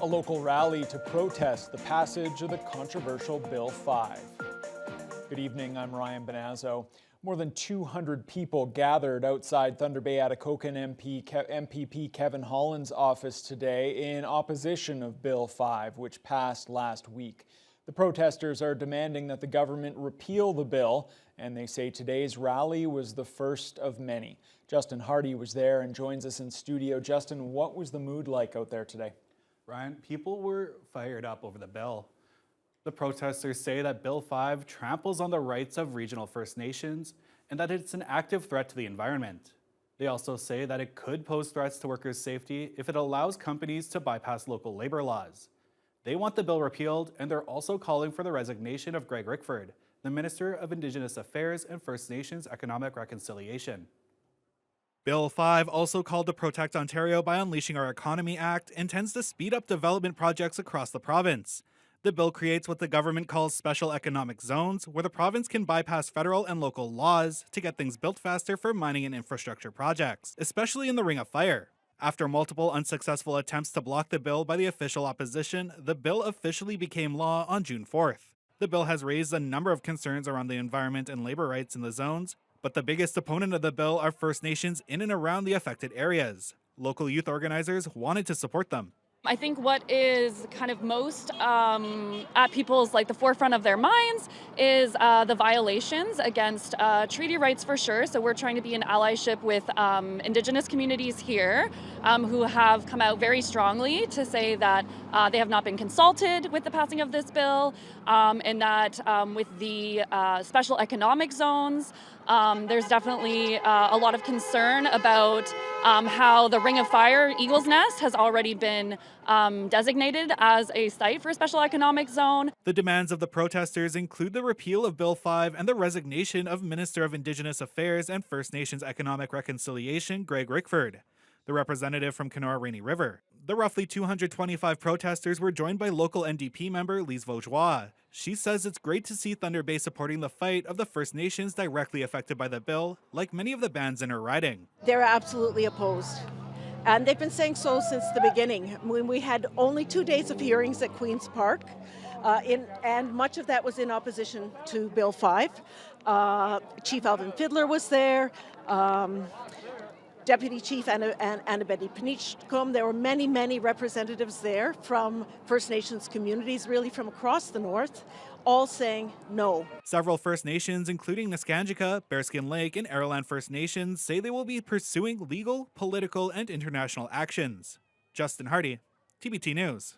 A local rally to protest the passage of the controversial Bill 5. Good evening, I'm Ryan Bonazzo. More than 200 people gathered outside Thunder Bay Atikokan MPP Kevin Holland's office today in opposition of Bill 5, which passed last week. The protesters are demanding that the government repeal the bill, and they say today's rally was the first of many. Justin Hardy was there and joins us in studio. Justin, what was the mood like out there today? Ryan, people were fired up over the bill. The protesters say that Bill 5 tramples on the rights of regional First Nations and that it's an active threat to the environment. They also say that it could pose threats to workers' safety if it allows companies to bypass local labor laws. They want the bill repealed, and they're also calling for the resignation of Greg Rickford, the Minister of Indigenous Affairs and First Nations Economic Reconciliation. Bill 5, also called the Protect Ontario by Unleashing Our Economy Act, intends to speed up development projects across the province. The bill creates what the government calls special economic zones, where the province can bypass federal and local laws to get things built faster for mining and infrastructure projects, especially in the Ring of Fire. After multiple unsuccessful attempts to block the bill by the official opposition, the bill officially became law on June 4th. The bill has raised a number of concerns around the environment and labor rights in the zones, but the biggest opponent of the bill are First Nations in and around the affected areas. Local youth organizers wanted to support them. I think what is kind of most at people's the forefront of their minds is the violations against treaty rights for sure. So we're trying to be in allyship with Indigenous communities here who have come out very strongly to say that they have not been consulted with the passing of this bill, and that with the special economic zones, there's definitely a lot of concern about how the Ring of Fire, Eagle's Nest, has already been designated as a site for a special economic zone. The demands of the protesters include the repeal of Bill 5 and the resignation of Minister of Indigenous Affairs and First Nations Economic Reconciliation, Greg Rickford, the representative from Kenora Rainy River. The roughly 225 protesters were joined by local NDP member Lise Vaugeois. She says it's great to see Thunder Bay supporting the fight of the First Nations directly affected by the bill, like many of the bands in her riding. They're absolutely opposed. And they've been saying so since the beginning. When we had only 2 days of hearings at Queen's Park, and much of that was in opposition to Bill 5. Chief Alvin Fiddler was there. Deputy Chief Annabette Penichcombe. There were many, many representatives there from First Nations communities, really from across the north, all saying no. Several First Nations, including Neskanjika, Bearskin Lake, and Aralan First Nations, say they will be pursuing legal, political, and international actions. Justin Hardy, TBT News.